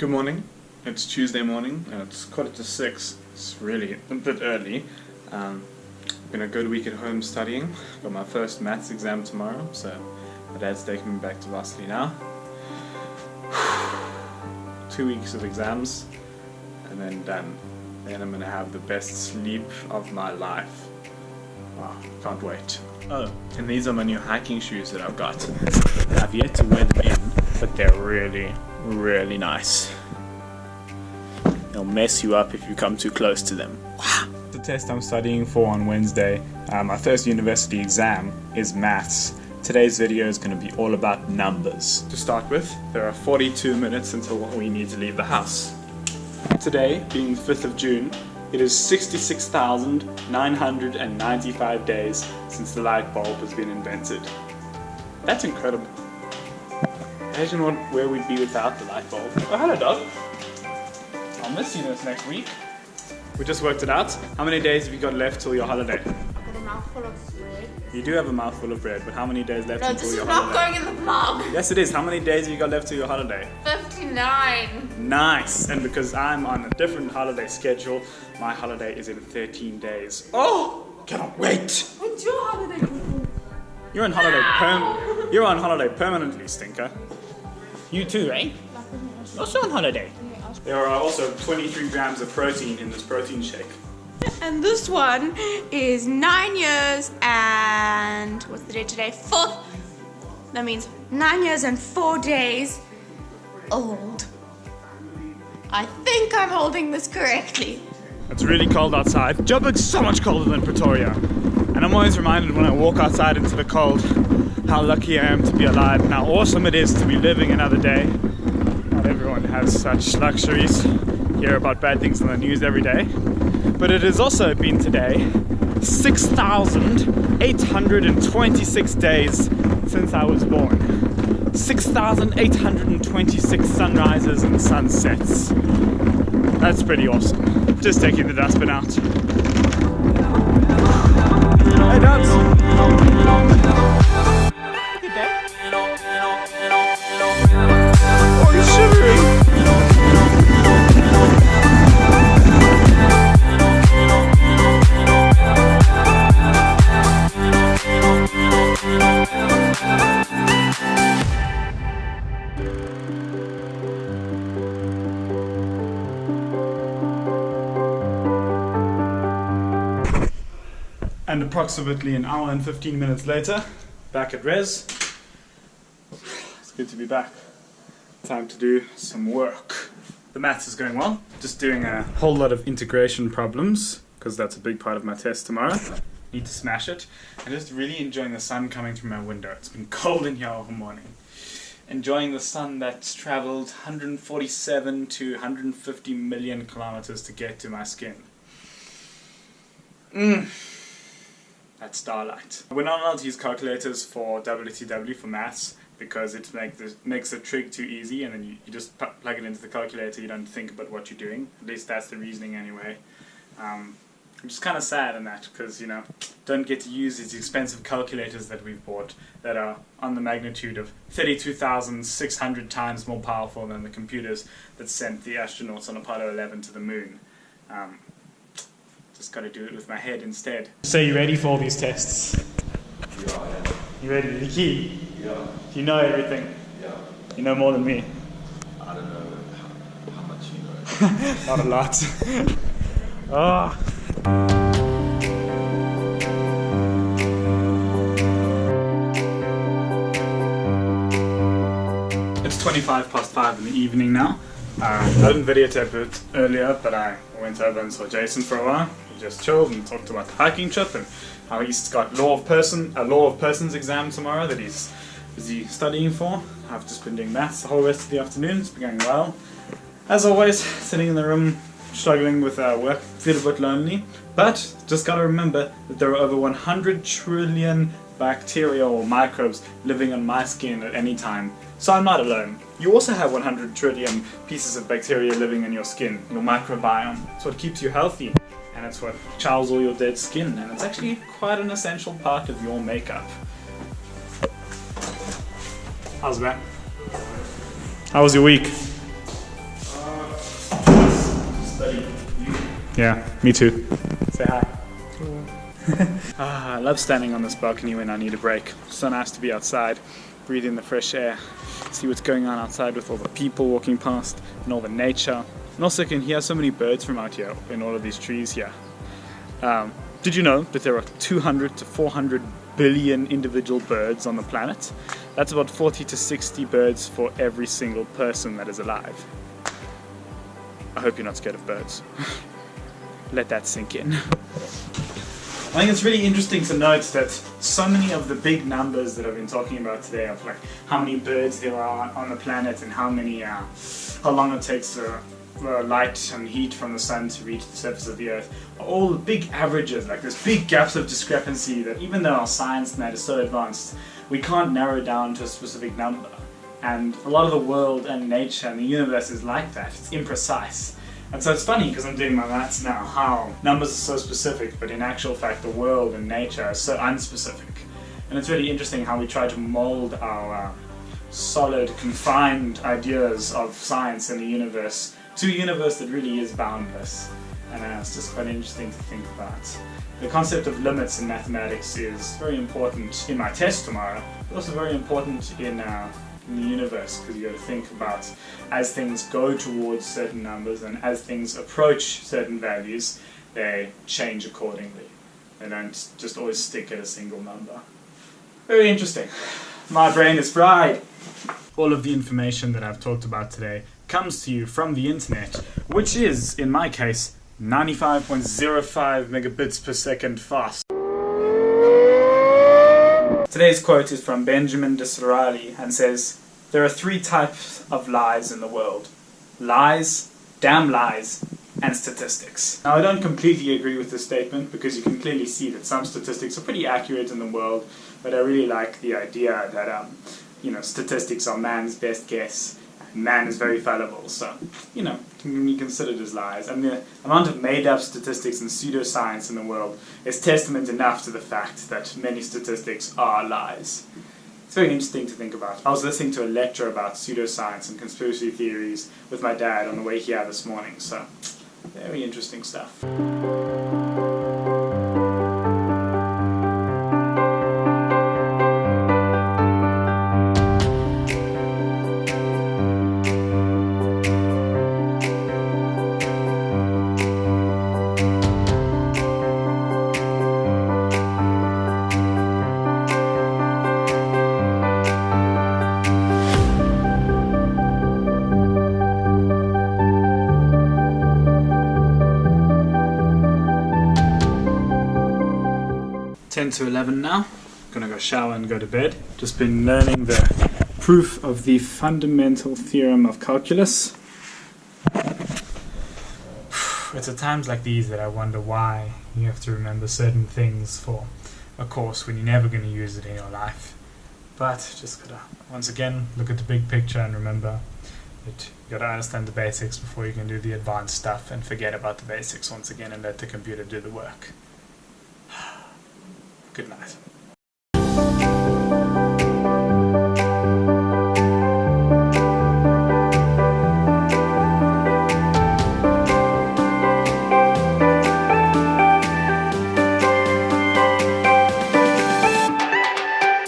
Good morning. It's Tuesday morning and it's 5:45. It's really a bit early. Been a good week at home studying. Got my first maths exam tomorrow, so my dad's taking me back to Varsity now. 2 weeks of exams and then done. Then I'm gonna have the best sleep of my life. Wow, can't wait. Oh, and these are my new hiking shoes that I've got. I've yet to wear them in, but they're really nice. They'll mess you up if you come too close to them. Wow. The test I'm studying for on Wednesday, my first university exam, is maths. Today's video is going to be all about numbers. To start with, there are 42 minutes until we need to leave the house. Today, being the 5th of June, it is 66,995 days since the light bulb has been invented. That's incredible. Imagine where we'd be without the light bulb. Oh, hello, dog. I'll miss you this next week. We just worked it out. How many days have you got left till your holiday? I've got a mouthful of bread. You do have a mouthful of bread, but how many days left until your holiday? No, this is not going in the vlog. Yes, it is. How many days have you got left till your holiday? 59. Nice. And because I'm on a different holiday schedule, my holiday is in 13 days. Oh, cannot wait. When's your holiday? You're on holiday permanently, stinker. You too, eh? Also on holiday. There are also 23 grams of protein in this protein shake. And this one is 9 years and what's the date today? 4th. That means 9 years and 4 days old. I think I'm holding this correctly. It's really cold outside. Joburg's so much colder than Pretoria. And I'm always reminded when I walk outside into the cold how lucky I am to be alive and how awesome it is to be living another day. Not everyone has such luxuries. Hear about bad things on the news every day. But it has also been today 6,826 days since I was born. 6,826 sunrises and sunsets. That's pretty awesome. Just taking the dustbin out. Hey, Dubs! Good day. Oh, you're shivering! And approximately an hour and 15 minutes later, back at Res. It's good to be back. Time to do some work. The maths is going well. Just doing a whole lot of integration problems, because that's a big part of my test tomorrow. Need to smash it. And just really enjoying the sun coming through my window. It's been cold in here all morning. Enjoying the sun that's traveled 147 to 150 million kilometers to get to my skin. That's starlight. We're not allowed to use calculators for WTW for maths because it makes the trig too easy, and then you just plug it into the calculator. You don't think about what you're doing. At least that's the reasoning anyway. I'm just kind of sad in that because, you know, don't get to use these expensive calculators that we've bought that are on the magnitude of 32,600 times more powerful than the computers that sent the astronauts on Apollo 11 to the moon. Just got to do it with my head instead. So you ready for all these tests? Yeah. You ready? You key? Yeah. Do you know everything? Yeah. You know more than me? I don't know how much you know. Not a lot. Oh. It's 5:25 in the evening now. I didn't videotape it earlier, but I went over and saw Jason for a while. We just chilled and talked about the hiking trip and how he's got a law of persons exam tomorrow that he's busy studying for. I've just been doing maths the whole rest of the afternoon. It's been going well. As always, sitting in the room, struggling with work, feel a bit lonely. But just gotta remember that there are over 100 trillion bacteria or microbes living on my skin at any time. So I'm not alone. You also have 100 trillion pieces of bacteria living in your skin, your microbiome. It's what keeps you healthy, and it's what chowls all your dead skin, and it's actually quite an essential part of your makeup. How's that? How was your week? study. Yeah, me too. Say hi. I love standing on this balcony when I need a break. So nice to be outside, breathe in the fresh air, see what's going on outside with all the people walking past and all the nature. And also can hear so many birds from out here in all of these trees here. Did you know that there are 200 to 400 billion individual birds on the planet? That's about 40 to 60 birds for every single person that is alive. I hope you're not scared of birds. Let that sink in. I think it's really interesting to note that so many of the big numbers that I've been talking about today of like how many birds there are on the planet and how long it takes the light and heat from the sun to reach the surface of the earth are all big averages, like there's big gaps of discrepancy that even though our science and that is so advanced, we can't narrow down to a specific number. And a lot of the world and nature and the universe is like that, it's imprecise. And so it's funny because I'm doing my maths now, how numbers are so specific, but in actual fact the world and nature are so unspecific. And it's really interesting how we try to mold our solid, confined ideas of science and the universe to a universe that really is boundless. And it's just quite interesting to think about. The concept of limits in mathematics is very important in my test tomorrow, but also very important in the universe, because you got to think about as things go towards certain numbers and as things approach certain values, they change accordingly. They don't just always stick at a single number. Very interesting. My brain is fried. All of the information that I've talked about today comes to you from the internet, which is, in my case, 95.05 megabits per second fast. Today's quote is from Benjamin Disraeli and says, "There are 3 types of lies in the world. Lies, damn lies, and statistics." Now I don't completely agree with this statement because you can clearly see that some statistics are pretty accurate in the world, but I really like the idea that statistics are man's best guess. Man is very fallible, so, can be considered as lies. And the amount of made-up statistics and pseudoscience in the world is testament enough to the fact that many statistics are lies. It's very interesting to think about. I was listening to a lecture about pseudoscience and conspiracy theories with my dad on the way here this morning, so very interesting stuff. 10 to 11 now. Gonna go shower and go to bed. Just been learning the proof of the fundamental theorem of calculus. It's at times like these that I wonder why you have to remember certain things for a course when you're never going to use it in your life. But just gotta, once again, look at the big picture and remember that you gotta understand the basics before you can do the advanced stuff, and forget about the basics once again and let the computer do the work. Good night.